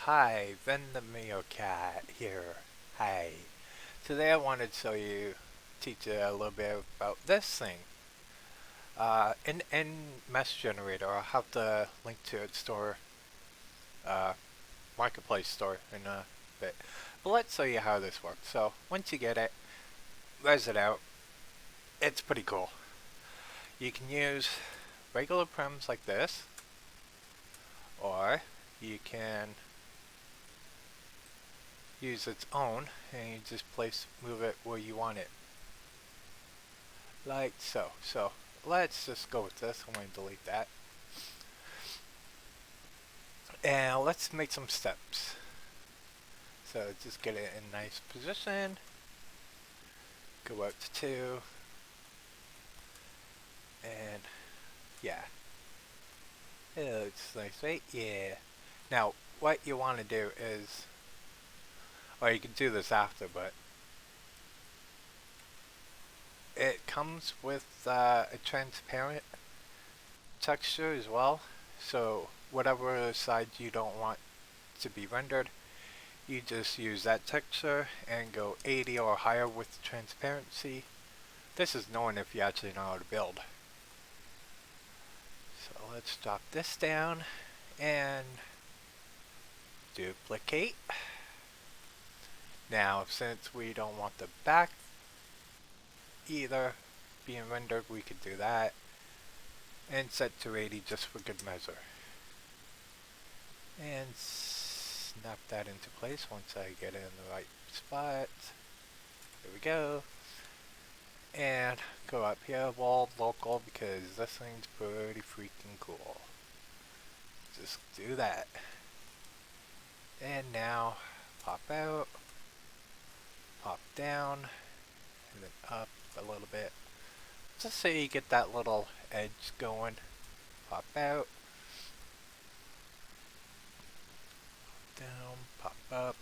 Hi, the meerkat here. Hi. Today I wanted to teach you a little bit about this thing. In Mesh Generator, I'll have the link to its store, uh, marketplace store in a bit. But let's show you how this works. So once you get it, res it out. It's pretty cool. You can use regular prims like this, or you can use its own, and you just move it where you want it. Like so. So let's just go with this. I'm going to delete that. And let's make some steps. So just get it in a nice position. Go up to 2. And yeah. It looks nice, right? Yeah. Now, what you want to do is, or you can do this after, but it comes with a transparent texture as well. So whatever side you don't want to be rendered, you just use that texture and go 80 or higher with transparency. This is knowing if you actually know how to build. So let's drop this down and duplicate. Now, since we don't want the back either being rendered, we could do that and set to 80 just for good measure. And snap that into place once I get it in the right spot. There we go. And go up here, wall local, because this thing's pretty freaking cool. Just do that. And now pop out, pop down, and then up a little bit. Just so you get that little edge going. Pop out, down, pop up,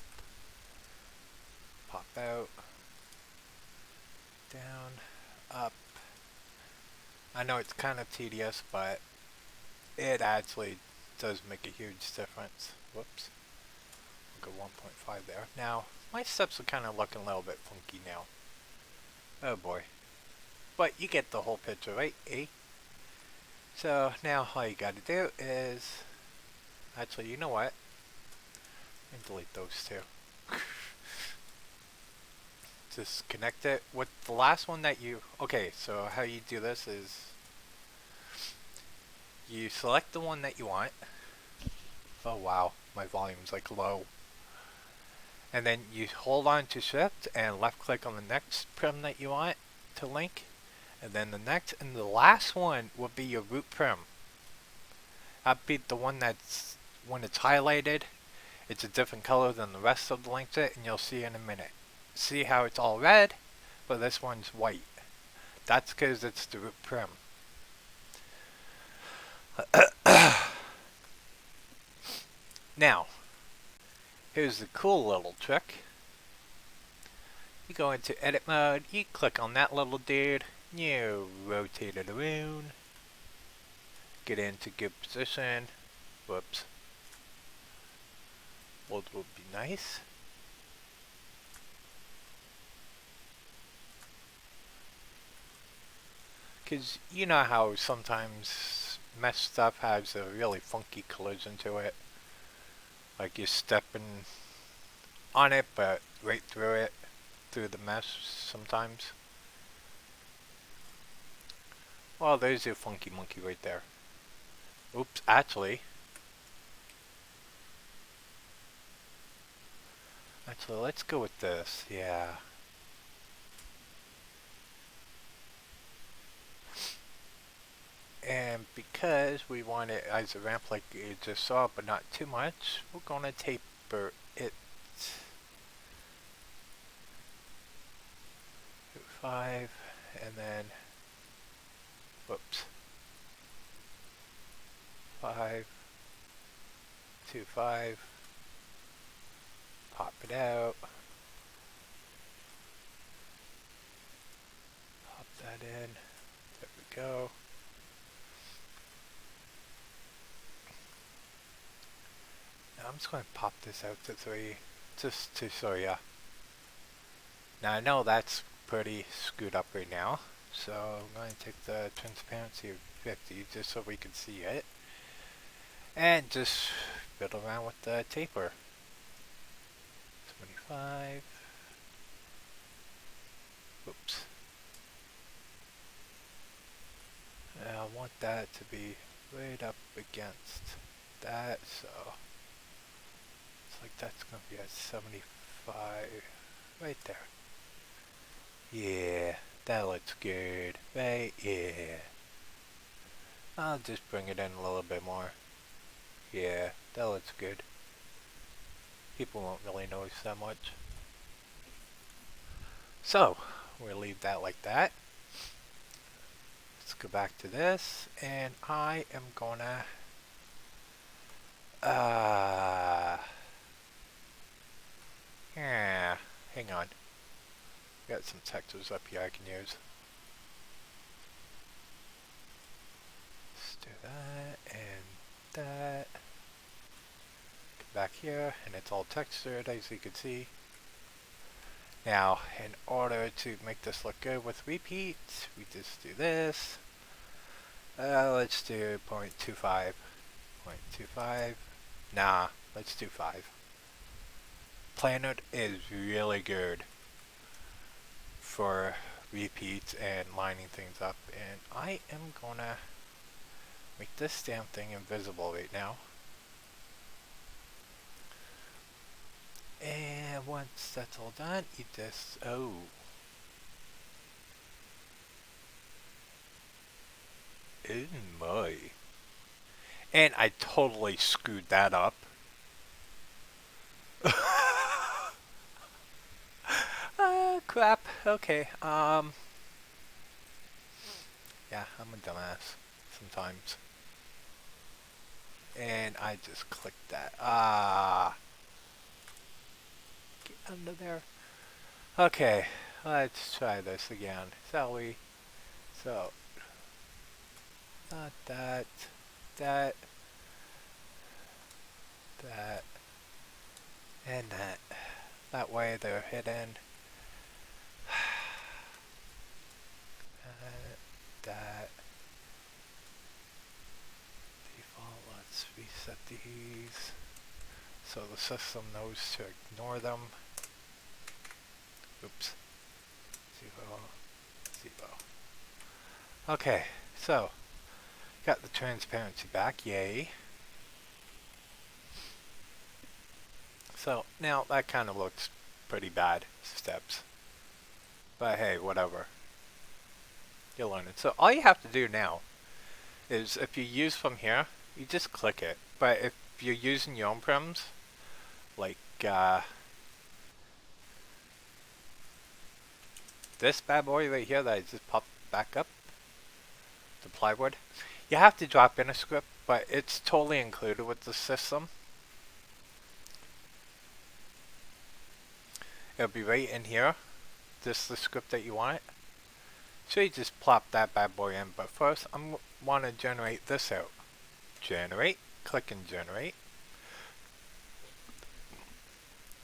pop out, down, up. I know it's kind of tedious, but it actually does make a huge difference. Whoops. I'll go 1.5 there. Now, my steps are kind of looking a little bit funky now. Oh boy. But you get the whole picture, right? Eh? So now all you gotta do is, actually, you know what? And delete those two. Just connect it with the last one that you, okay, so how you do this is you select the one that you want. Oh wow, my volume's like low. And then you hold on to shift and left click on the next prim that you want to link. And then the next and the last one will be your root prim. That'd be the one that's, when it's highlighted, it's a different color than the rest of the links, and you'll see in a minute. See how it's all red, but this one's white. That's because it's the root prim. Now, here's the cool little trick. You go into edit mode, you click on that little dude, you rotate it around, get into good position. Whoops. Would be nice. Because you know how sometimes mesh stuff has a really funky collision to it. Like you're stepping on it, but right through it, through the mesh sometimes. Well, there's your funky monkey right there. Oops, actually, let's go with this. Yeah. And because we want it as a ramp like you just saw, but not too much, we're gonna taper it. 5, and then, whoops, 5, 2, 5, pop it out, pop that in, there we go. Now I'm just going to pop this out to 3 just to show ya. Now I know that's pretty screwed up right now, so I'm going to take the transparency of 50 just so we can see it, and just fiddle around with the taper. 25. Oops. And I want that to be right up against that, so it's like that's going to be at 75 right there. Yeah, that looks good, right? Yeah. I'll just bring it in a little bit more. Yeah, that looks good. People won't really notice that much. So, we'll leave that like that. Let's go back to this, and I am gonna yeah, hang on. Got some textures up here I can use. Let's do that and that. Come back here, and it's all textured as you can see. Now, in order to make this look good with repeats, we just do this. Let's do 0.25. 0.25. Nah, let's do 5. Planet is really good for repeats and lining things up, and I am gonna make this damn thing invisible right now. And once that's all done, you just, oh. Oh my. And I totally screwed that up. Crap. Okay. Yeah, I'm a dumbass sometimes. And I just clicked that. Get under there. Okay, let's try this again, shall we? So, not that, that, that, and that. That way they're hidden. That. Default, let's reset these so the system knows to ignore them. Oops. 0, 0. Okay, so got the transparency back, yay. So now that kind of looks pretty bad, steps. But hey, whatever. You'll learn it. So all you have to do now is if you use from here, you just click it. But if you're using your own prims, like this bad boy right here that I just popped back up, the plywood, you have to drop in a script, but it's totally included with the system. It'll be right in here. This is the script that you want. So you just plop that bad boy in, but first I want to generate this out. Generate, click and generate.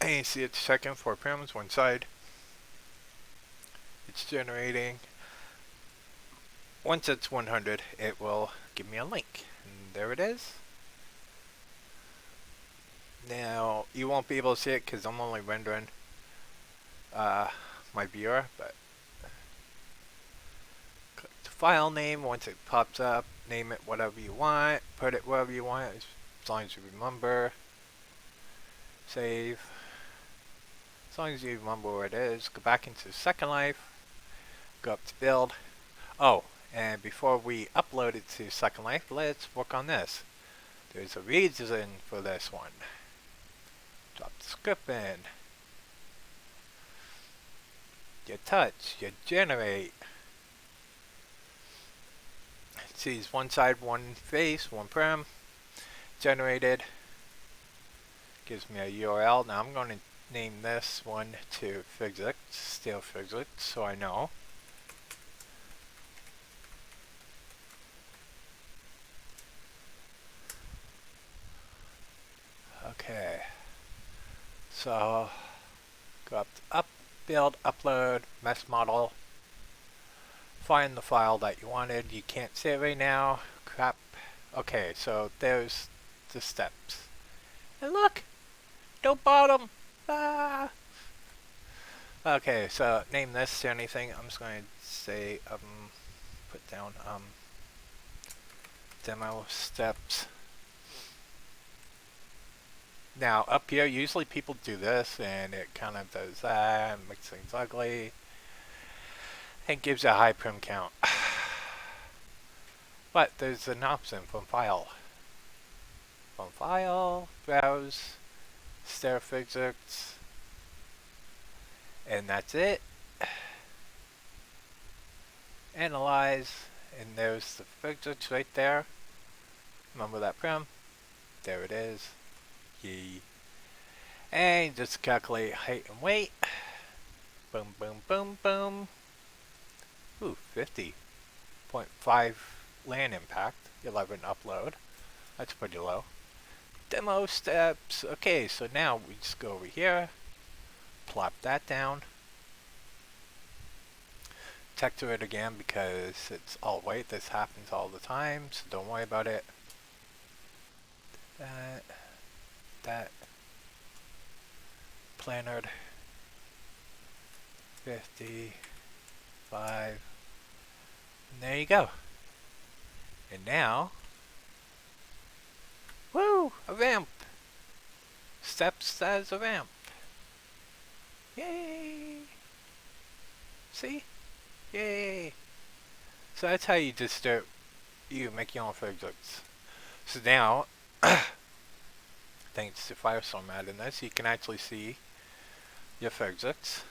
And you see it's checking for prims, one side. It's generating. Once it's 100, it will give me a link. And there it is. Now, you won't be able to see it because I'm only rendering my viewer, but click the file name. Once it pops up, name it whatever you want, put it wherever you want, as long as you remember. Save. As long as you remember where it is, go back into Second Life, go up to build. Oh, and before we upload it to Second Life, let's work on this. There's a reason for this one. Drop the script in. You touch, you generate. It sees one side, one face, one prim. Generated. Gives me a URL. Now I'm going to name this one to physics, still physics, so I know. Okay. So go up to up, build, upload, mesh model. Find the file that you wanted. You can't see it right now. Crap. Okay, so there's the steps. And look! No bottom! Ah! Okay, so name this or anything. I'm just going to say, put down, demo steps. Now, up here, usually people do this, and it kind of does that, and makes things ugly, and gives a high prim count. But there's an option from file. From file, browse, stare physics, and that's it. Analyze, and there's the physics right there. Remember that prim? There it is. Yee. And just calculate height and weight. Boom, boom, boom, boom. Ooh, 50.5 land impact. 11 upload. That's pretty low. Demo steps. Okay, so now we just go over here. Plop that down. Texture it again because it's all white. This happens all the time, so don't worry about it. That. Planard. 55. And there you go. And now, woo, a ramp. Steps as a ramp. Yay! See? Yay! So that's how you just start, you make your own physics. So now, thanks to Firestorm adding this, you can actually see your physics.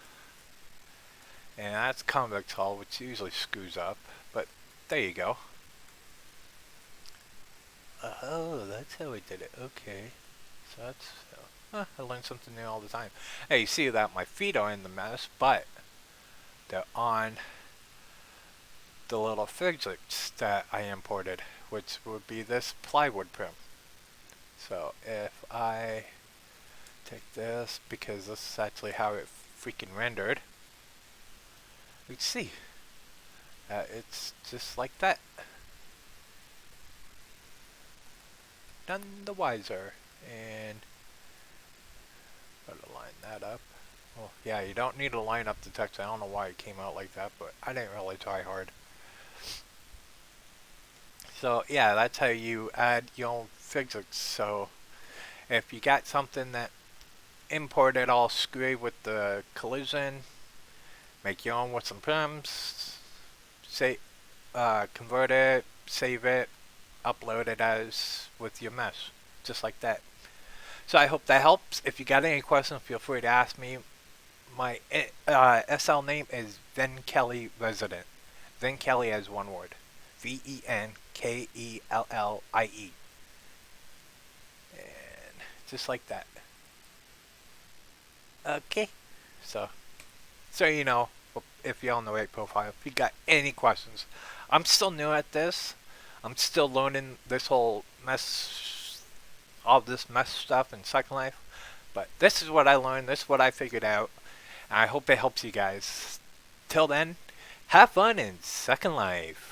And that's convex hull, which usually screws up, but there you go. Oh, that's how we did it. Okay. So that's, I learn something new all the time. Hey, you see that my feet are in the mesh, but they're on the little physics that I imported, which would be this plywood prim. So if I take this, because this is actually how it freaking rendered, we can see it's just like that. None the wiser. And gotta line that up. Well, yeah, you don't need to line up the text. I don't know why it came out like that, but I didn't really try hard. So yeah, that's how you add your own physics. So if you got something that imported all screwy with the collision, make your own with some prims, say, convert it, save it, upload it as with your mesh, just like that. So I hope that helps. If you got any questions, feel free to ask me. My SL name is Venkellie Resident. Venkellie as one word. Venkellie. And just like that. Okay. So you know, if you're on the right profile, if you got any questions. I'm still new at this. I'm still learning this whole mess, all this mess stuff in Second Life. But this is what I learned. This is what I figured out. And I hope it helps you guys. Till then, have fun in Second Life.